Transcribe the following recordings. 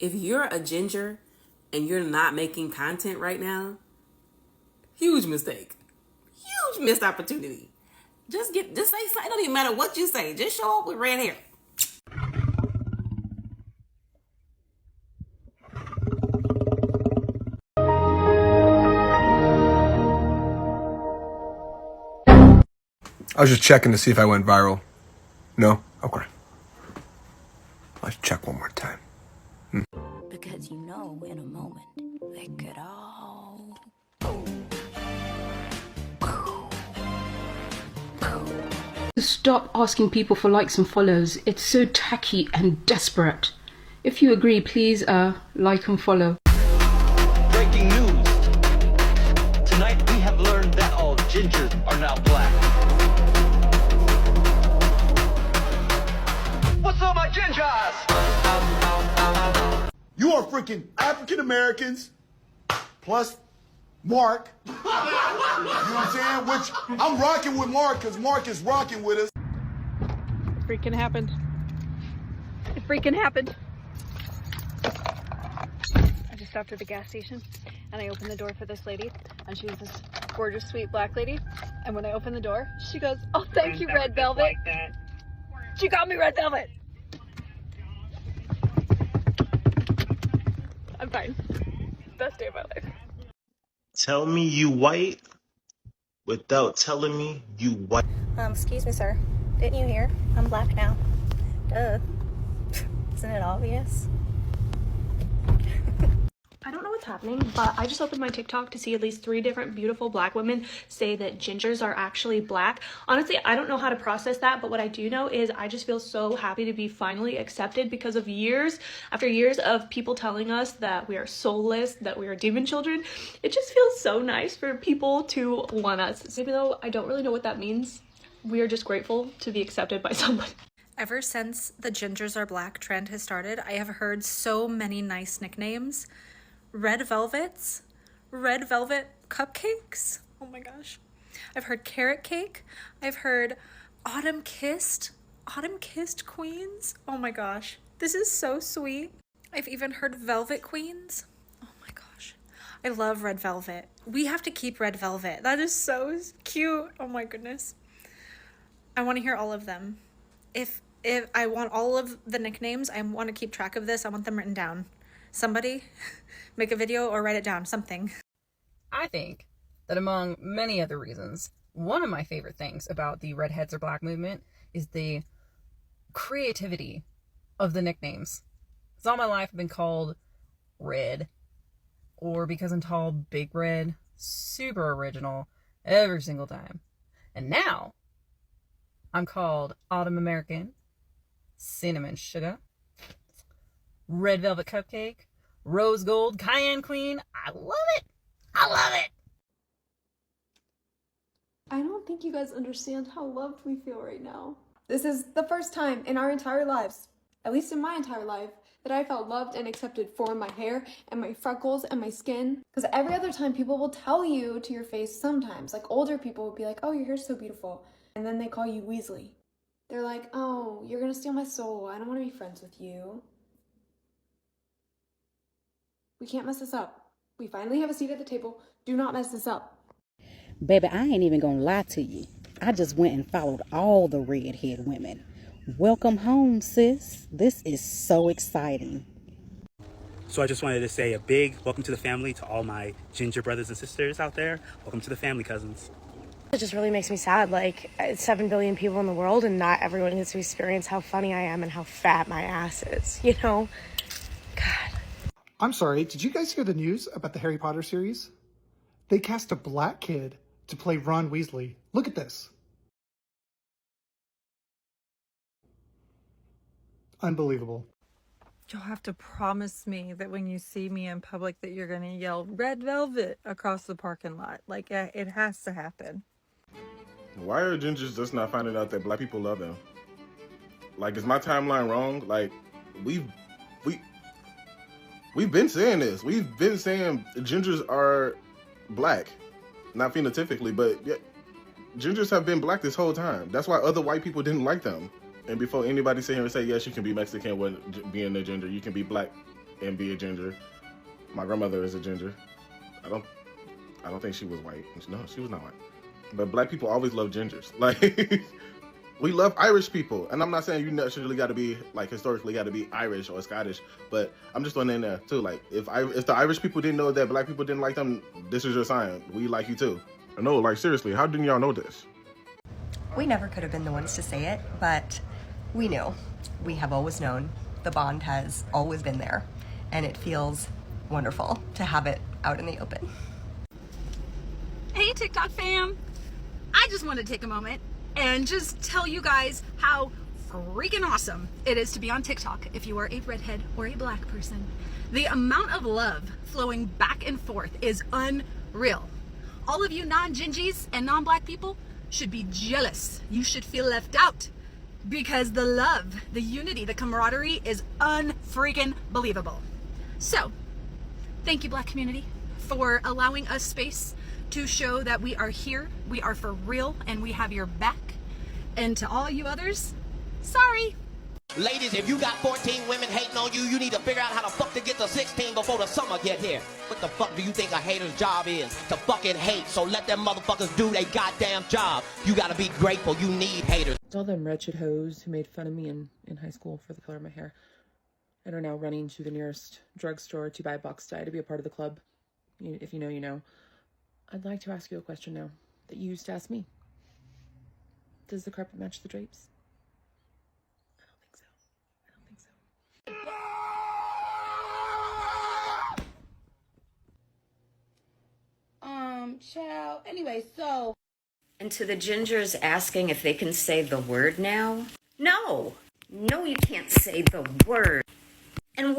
If you're a ginger and you're not making content right now, huge mistake. Huge missed opportunity. Just say something. It don't even matter what you say. Just show up with red hair. I was just checking to see if I went viral. No? Okay. Let's check one more time. Because you know, in a moment, they could all... Stop asking people for likes and follows. It's so tacky and desperate. If you agree, please like and follow. Breaking news. Tonight we have learned that all gingers are now black. What's up, my gingers? You are freaking African Americans plus Mark. You know what I'm saying? Which I'm rocking with Mark because Mark is rocking with us. It freaking happened. It freaking happened. I just stopped at the gas station and I opened the door for this lady, and she was this gorgeous, sweet black lady. And when I opened the door, she goes, "Oh, thank you, Red Velvet." Like that. She got me Red Velvet. I'm fine. Best day of my life. Tell me you white without telling me you white. Excuse me, sir. Didn't you hear? I'm black now. Duh. Isn't it obvious? I don't know what's happening, but I just opened my TikTok to see at least 3 different beautiful black women say that gingers are actually black. Honestly, I don't know how to process that, but what I do know is I just feel so happy to be finally accepted because of years after years of people telling us that we are soulless, that we are demon children. It just feels so nice for people to want us. Even though I don't really know what that means, we are just grateful to be accepted by somebody. Ever since the Gingers Are Black trend has started, I have heard so many nice nicknames. Red velvets, red velvet cupcakes. Oh my gosh. I've heard carrot cake. I've heard autumn kissed queens. Oh my gosh. This is so sweet. I've even heard velvet queens. Oh my gosh. I love red velvet. We have to keep red velvet. That is so cute. Oh my goodness. I want to hear all of them. If I want all of the nicknames, I want to keep track of this. I want them written down. Somebody make a video or write it down, something. I think that among many other reasons, one of my favorite things about the Redheads Are Black movement is the creativity of the nicknames. Because all my life I've been called Red, or because I'm tall, Big Red, super original every single time. And now I'm called Autumn American, Cinnamon Sugar, Red Velvet Cupcake, Rose Gold, Cayenne Queen. I love it. I love it. I don't think you guys understand how loved we feel right now. This is the first time in our entire lives, at least in my entire life, that I felt loved and accepted for my hair and my freckles and my skin. Because every other time people will tell you to your face sometimes, like older people will be like, "Oh, your hair's so beautiful." And then they call you Weasley. They're like, "Oh, you're gonna steal my soul. I don't want to be friends with you." We can't mess this up. We finally have a seat at the table. Do not mess this up. Baby, I ain't even gonna lie to you. I just went and followed all the redhead women. Welcome home, sis. This is so exciting. So I just wanted to say a big welcome to the family to all my ginger brothers and sisters out there. Welcome to the family, cousins. It just really makes me sad. Like, it's 7 billion people in the world and not everyone gets to experience how funny I am and how fat my ass is, you know? God. I'm sorry, did you guys hear the news about the Harry Potter series? They cast a black kid to play Ron Weasley. Look at this. Unbelievable. You'll have to promise me that when you see me in public that you're going to yell Red Velvet across the parking lot. Like, it has to happen. Why are gingers just not finding out that black people love them? Like, is my timeline wrong? Like, we've been saying this. We've been saying gingers are black. Not phenotypically, but yeah, gingers have been black this whole time. That's why other white people didn't like them. And before anybody sit here and say, yes, you can be Mexican when being a ginger, you can be black and be a ginger. My grandmother is a ginger. I don't think she was white. No, she was not white. But black people always love gingers. Like, we love Irish people. And I'm not saying you necessarily got to be, like, historically got to be Irish or Scottish, but I'm just throwing in there, too. Like, if the Irish people didn't know that black people didn't like them, this is your sign. We like you, too. No, like, seriously, how didn't y'all know this? We never could have been the ones to say it, but we knew. We have always known. The bond has always been there, and it feels wonderful to have it out in the open. Hey TikTok fam! I just want to take a moment and just tell you guys how freaking awesome it is to be on TikTok if you are a redhead or a black person. The amount of love flowing back and forth is unreal. All of you non-gingies and non-black people should be jealous. You should feel left out because the love, the unity, the camaraderie is unfreaking believable. So, thank you black community for allowing us space to show that we are here, we are for real, and we have your back. And to all you others, sorry. Ladies, if you got 14 women hating on you, you need to figure out how the fuck to get to 16 before the summer get here. What the fuck do you think a hater's job is? To fucking hate, so let them motherfuckers do their goddamn job. You gotta be grateful, you need haters. All them wretched hoes who made fun of me in high school for the color of my hair and are now running to the nearest drugstore to buy a box dye to be a part of the club. If you know, you know. I'd like to ask you a question now that you used to ask me. Does the carpet match the drapes? I don't think so. Child. Anyway, so. And to the gingers asking if they can say the word now? No, you can't say the word. And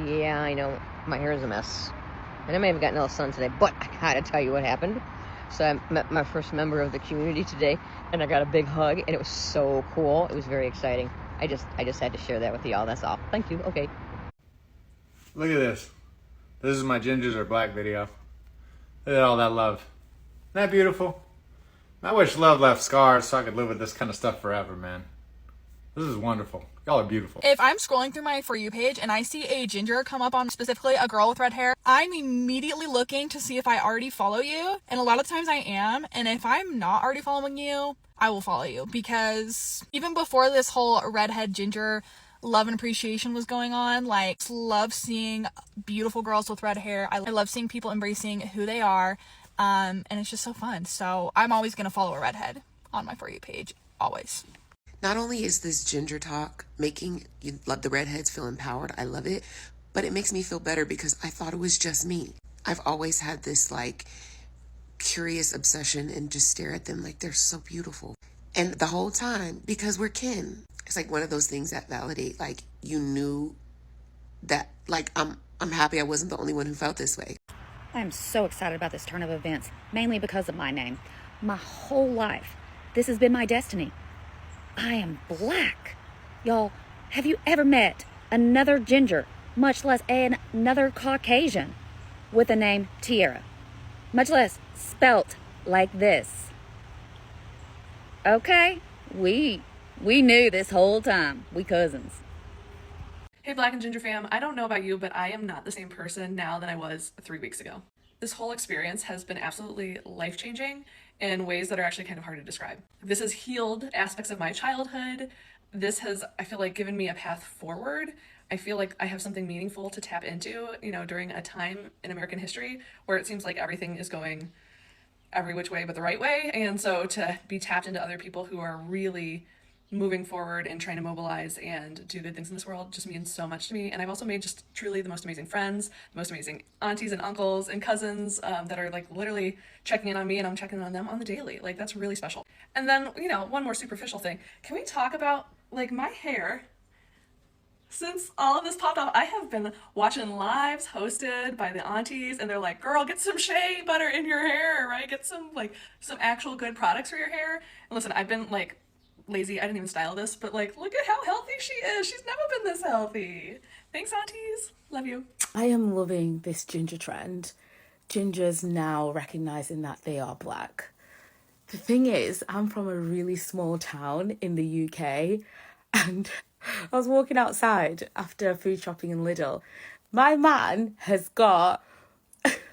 Yeah, I know. My hair is a mess. And I may have gotten a little sun today, but I gotta tell you what happened. So I met my first member of the community today, and I got a big hug, and it was so cool. It was very exciting. I just had to share that with y'all. That's all. Thank you. Okay. Look at this. This is my Gingers Are Black video. Look at all that love. Isn't that beautiful? I wish love left scars so I could live with this kind of stuff forever, man. This is wonderful. Y'all are beautiful. If I'm scrolling through my For You page and I see a ginger come up on specifically a girl with red hair, I'm immediately looking to see if I already follow you. And a lot of times I am. And if I'm not already following you, I will follow you. Because even before this whole redhead ginger love and appreciation was going on, like, love seeing beautiful girls with red hair. I love seeing people embracing who they are. And it's just so fun. So I'm always going to follow a redhead on my For You page. Always. Not only is this ginger talk making the redheads feel empowered, I love it, but it makes me feel better because I thought it was just me. I've always had this like curious obsession and just stare at them like they're so beautiful. And the whole time, because we're kin, it's like one of those things that validate, like, you knew that, like, I'm happy I wasn't the only one who felt this way. I'm so excited about this turn of events, mainly because of my name. My whole life, this has been my destiny. I am black. Y'all, have you ever met another ginger, much less another Caucasian, with the name Tiara? Much less spelt like this. Okay, we knew this whole time. We cousins. Hey Black and Ginger fam, I don't know about you, but I am not the same person now than I was 3 weeks ago. This whole experience has been absolutely life-changing in ways that are actually kind of hard to describe. This has healed aspects of my childhood. This has, I feel like, given me a path forward. I feel like I have something meaningful to tap into, you know, during a time in American history where it seems like everything is going every which way but the right way. And so to be tapped into other people who are really moving forward and trying to mobilize and do good things in this world just means so much to me. And I've also made just truly the most amazing friends, the most amazing aunties and uncles and cousins that are like literally checking in on me and I'm checking in on them on the daily. Like, that's really special. And then, you know, one more superficial thing. Can we talk about, like, my hair? Since all of this popped off, I have been watching lives hosted by the aunties and they're like, girl, get some shea butter in your hair, right? Get some actual good products for your hair. And listen, I've been like lazy. I didn't even style this, but like, look at how healthy she is. She's never been this healthy. Thanks, Aunties. Love you. I am loving this ginger trend. Gingers now recognizing that they are black. The thing is, I'm from a really small town in the UK, and I was walking outside after food shopping in Lidl. My man has got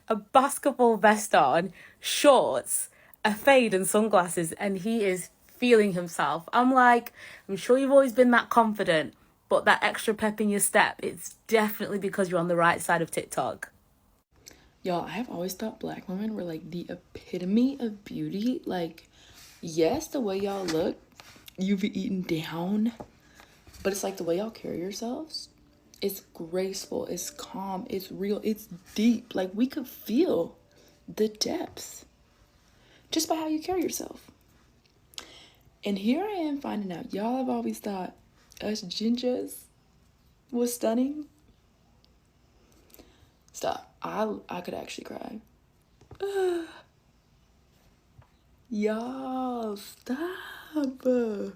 a basketball vest on, shorts, a fade and sunglasses, and he is feeling himself. I'm like, I'm sure you've always been that confident, but that extra pep in your step, it's definitely because you're on the right side of TikTok. Y'all, I have always thought black women were like the epitome of beauty. Like, yes, the way y'all look, you've eaten down, but it's like the way y'all carry yourselves. It's graceful, it's calm, it's real, it's deep. Like, we could feel the depth just by how you carry yourself. And here I am finding out y'all have always thought us gingers was stunning. Stop. I could actually cry. Y'all, stop. The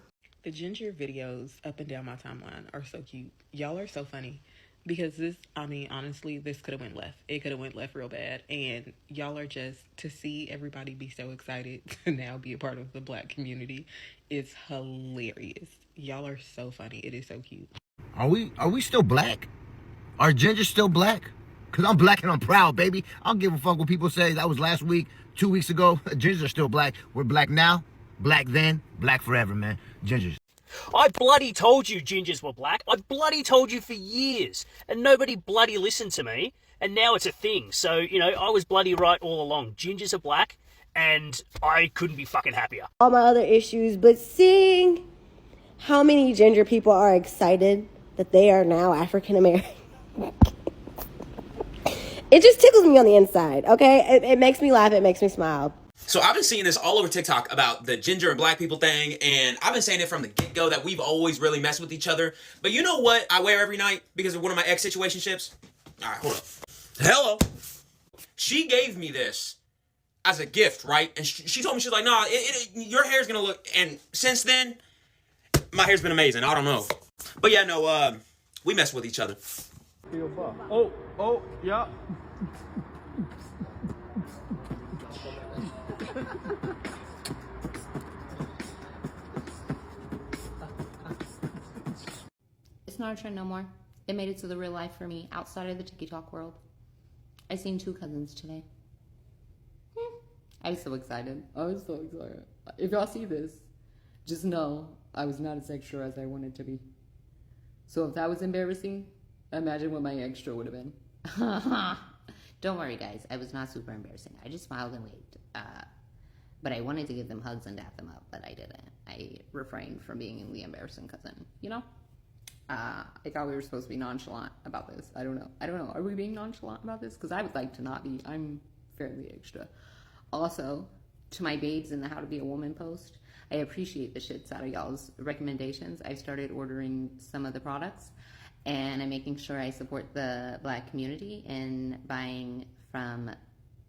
ginger videos up and down my timeline are so cute. Y'all are so funny. Because this, I mean, honestly, this could have went left. It could have went left real bad. And y'all are just, to see everybody be so excited to now be a part of the black community is hilarious. Y'all are so funny. It is so cute. Are we still black? Are gingers still black? Because I'm black and I'm proud, baby. I don't give a fuck what people say. That was last week, 2 weeks ago. Gingers are still black. We're black now, black then, black forever, man. Gingers. I bloody told you gingers were black. I bloody told you for years. And nobody bloody listened to me. And now it's a thing. So, you know, I was bloody right all along. Gingers are black. And I couldn't be fucking happier. All my other issues, but seeing how many ginger people are excited that they are now African American. It just tickles me on the inside, okay? It makes me laugh. It makes me smile. So I've been seeing this all over TikTok about the ginger and black people thing, and I've been saying it from the get-go that we've always really messed with each other. But you know what I wear every night because of one of my ex-situationships? All right, hold up. Hello. She gave me this as a gift, right? And she told me, she's like, nah, your hair's gonna look... And since then, my hair's been amazing. I don't know. But yeah, no, we mess with each other. Oh, yeah. It's not a trend no more. It made it to the real life for me outside of the TikTok world. I seen 2 cousins today. I was so excited. If y'all see this, just know I was not as extra as I wanted to be. So if that was embarrassing, imagine what my extra would have been. Don't worry, guys. I was not super embarrassing. I just smiled and waved. But I wanted to give them hugs and dap them up, but I didn't. I refrained from being the embarrassing cousin. You know? I thought we were supposed to be nonchalant about this. I don't know. Are we being nonchalant about this? Because I would like to not be. I'm fairly extra. Also, to my babes in the How to Be a Woman post, I appreciate the shits out of y'all's recommendations. I started ordering some of the products, and I'm making sure I support the black community and buying from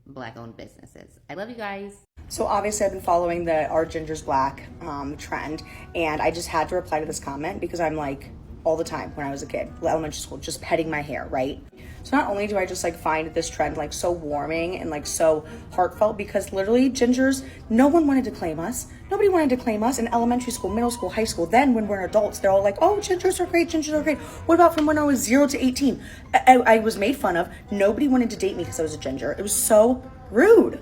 black-owned businesses. I love you guys. So obviously I've been following the Our Gingers Black trend, and I just had to reply to this comment because I'm like, all the time when I was a kid, elementary school, just petting my hair, right? So not only do I just like find this trend like so warming and like so heartfelt, because literally gingers, no one wanted to claim us. Nobody wanted to claim us in elementary school, middle school, high school. Then when we're adults, they're all like, oh, gingers are great, gingers are great. What about from when I was 0 to 18? I was made fun of. Nobody wanted to date me because I was a ginger. It was so rude.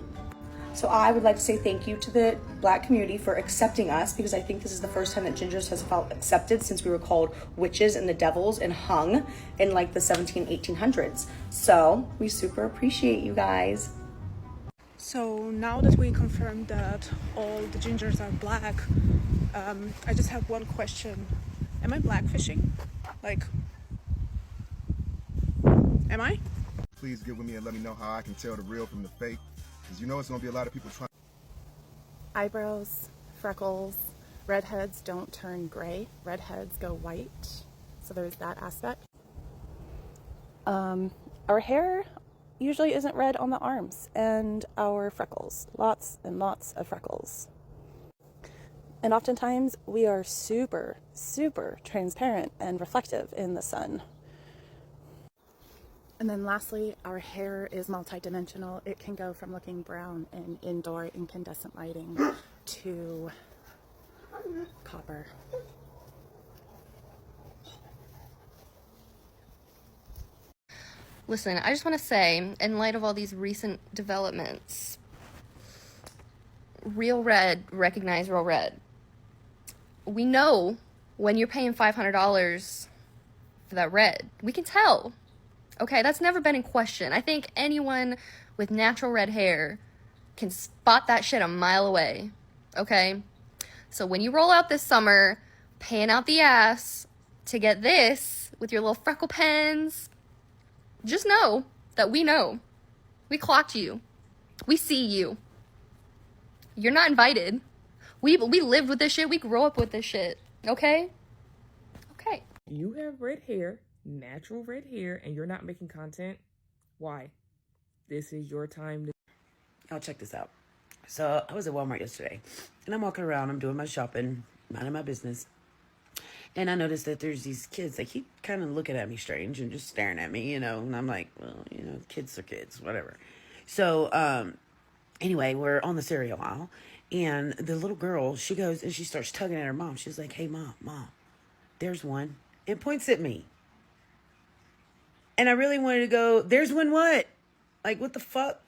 So I would like to say thank you to the black community for accepting us, because I think this is the first time that gingers has felt accepted since we were called witches and the devils and hung in like the 1800s. So we super appreciate you guys. So now that we confirmed that all the gingers are black, I just have one question. Am I blackfishing? Like, am I? Please get with me and let me know how I can tell the real from the fake. Because you know it's going to be a lot of people trying. Eyebrows, freckles, redheads don't turn gray. Redheads go white. So there's that aspect. Our hair usually isn't red on the arms, and our freckles. Lots and lots of freckles. And oftentimes we are super, super transparent and reflective in the sun. And then lastly, our hair is multidimensional. It can go from looking brown in indoor incandescent lighting to copper. Listen, I just want to say, in light of all these recent developments, real red recognize real red. We know when you're paying $500 for that red. We can tell. Okay, that's never been in question. I think anyone with natural red hair can spot that shit a mile away. Okay? So when you roll out this summer, paying out the ass to get this with your little freckle pens, just know that we know. We clocked you. We see you. You're not invited. We lived with this shit. We grew up with this shit. Okay? Okay. You have red hair, natural red hair, and you're not making content. Why? This is your time to... I'll check this out. So I was at Walmart yesterday, and I'm walking around. I'm doing my shopping, minding my business. And I noticed that there's these kids, they keep kind of looking at me strange and just staring at me, you know, and I'm like, well, you know, kids are kids, whatever. So, anyway, we're on the cereal aisle, and the little girl, she goes and she starts tugging at her mom. She's like, hey, mom, there's one. And points at me. And I really wanted to go, there's one what? Like, what the fuck?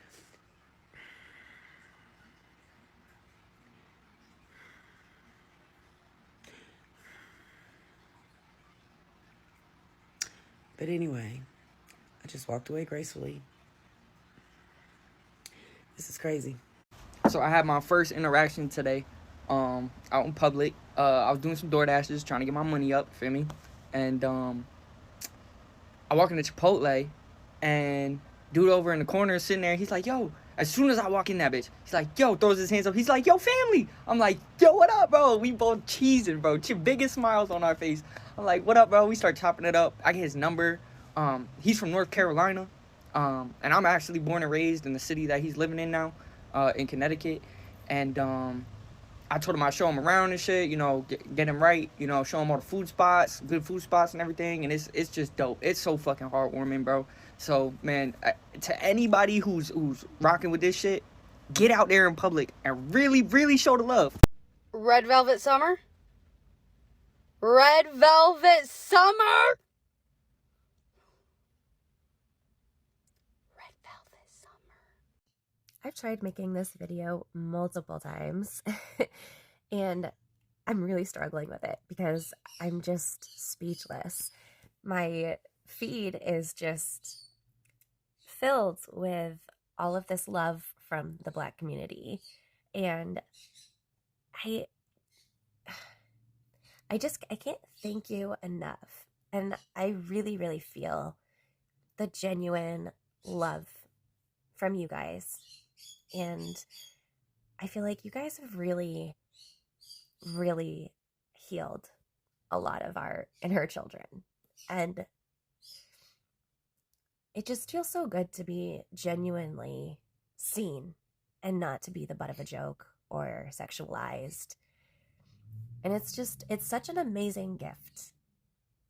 But anyway, I just walked away gracefully. This is crazy. So I had my first interaction today, out in public. I was doing some DoorDashes, trying to get my money up, feel me? And I walk into Chipotle, and dude over in the corner is sitting there. He's like, yo, as soon as I walk in that bitch, he's like, yo, throws his hands up. He's like, yo, family. I'm like, yo, what up, bro? We both cheesing, bro. Biggest smiles on our face. I'm like, what up, bro? We start chopping it up. I get his number. He's from North Carolina. And I'm actually born and raised in the city that he's living in now, in Connecticut. And I told him I'd show him around and shit, you know, get him right, you know, show him all the food spots, good food spots and everything. And it's just dope. It's so fucking heartwarming, bro. So, man, to anybody who's rocking with this shit, get out there in public and really, really show the love. Red Velvet Summer? Red Velvet Summer? Red Velvet Summer. I've tried making this video multiple times and I'm really struggling with it because I'm just speechless. My feed is just filled with all of this love from the Black community, and I can't thank you enough. And I really, really feel the genuine love from you guys. And I feel like you guys have really, really healed a lot of our inner children. And it just feels so good to be genuinely seen and not to be the butt of a joke or sexualized. And it's such an amazing gift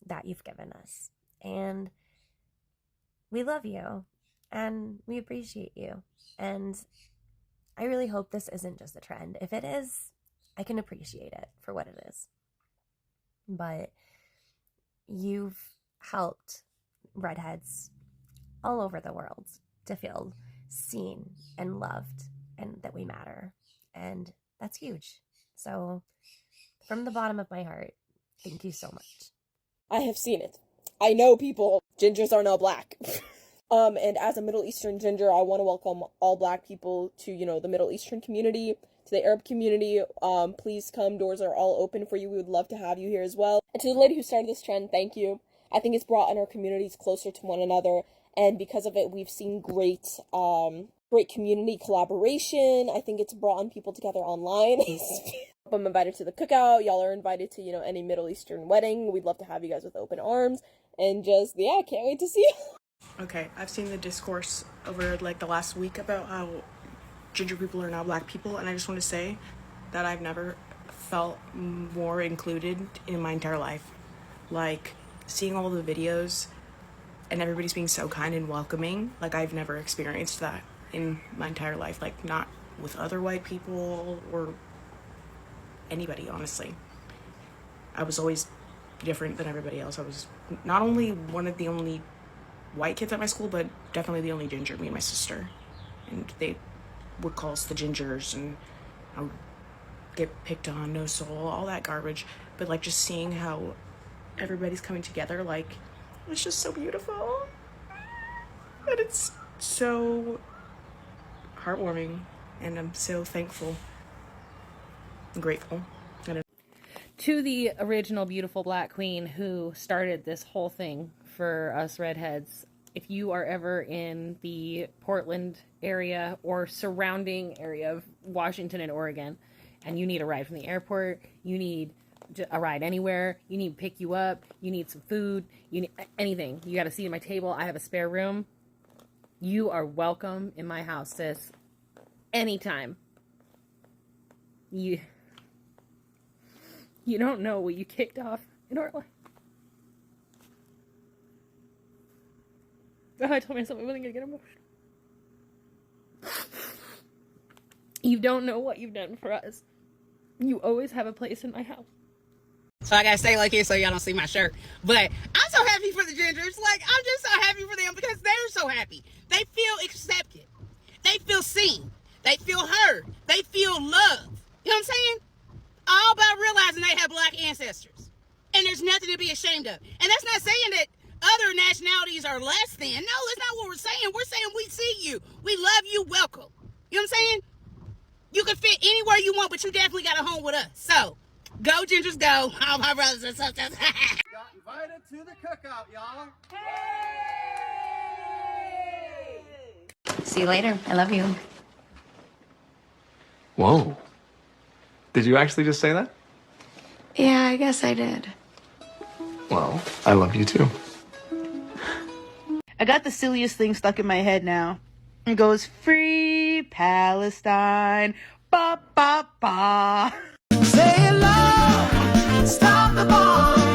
that you've given us. And we love you and we appreciate you. And I really hope this isn't just a trend. If it is, I can appreciate it for what it is. But you've helped redheads all over the world to feel seen and loved and that we matter. And that's huge. So from the bottom of my heart, thank you so much. I have seen it. I know people. Gingers are now black. And as a Middle Eastern ginger, I want to welcome all black people to, you know, the Middle Eastern community, to the Arab community. Please come. Doors are all open for you. We would love to have you here as well. And to the lady who started this trend, thank you. I think it's brought our communities closer to one another. And because of it, we've seen great community collaboration. I think it's brought people together online. I'm invited to the cookout. Y'all are invited to, you know, any Middle Eastern wedding. We'd love to have you guys with open arms. And just, yeah, can't wait to see you. Okay, I've seen the discourse over, like, the last week about how ginger people are now black people. And I just want to say that I've never felt more included in my entire life. Like, seeing all the videos and everybody's being so kind and welcoming, like, I've never experienced that in my entire life. Like, not with other white people or anybody, honestly. I was always different than everybody else. I was not only one of the only white kids at my school, but definitely the only ginger, me and my sister. And they would call us the Gingers, and I would get picked on, no soul, all that garbage. But like, just seeing how everybody's coming together, like, it's just so beautiful. And it's so heartwarming, and I'm so thankful and grateful. To the original beautiful Black Queen who started this whole thing for us redheads, if you are ever in the Portland area or surrounding area of Washington and Oregon, and you need a ride from the airport, you need a ride anywhere, you need to pick you up, you need some food, you need anything, you got a seat at my table, I have a spare room, you are welcome in my house, sis. Anytime. You don't know what you kicked off in our life. I told myself I wasn't gonna get emotional. You don't know what you've done for us. You always have a place in my house. So I gotta stay like here so y'all don't see my shirt. But I'm so happy for the Gingers. Like, I'm just so happy for them because they're so happy. They feel accepted. They feel seen. They feel heard. They feel loved. You know what I'm saying? All about realizing they have Black ancestors. And there's nothing to be ashamed of. And that's not saying that other nationalities are less than. No, that's not what we're saying. We're saying we see you. We love you. Welcome. You know what I'm saying? You can fit anywhere you want, but you definitely got a home with us. So, go Gingers, go. All my brothers and sisters. Got invited to the cookout, y'all. See you later. I love you. Whoa. Did you actually just say that? Yeah, I guess I did. Well, I love you too. I got the silliest thing stuck in my head now. It goes, Free Palestine. Ba, ba, ba. Say hello. Stop the ball.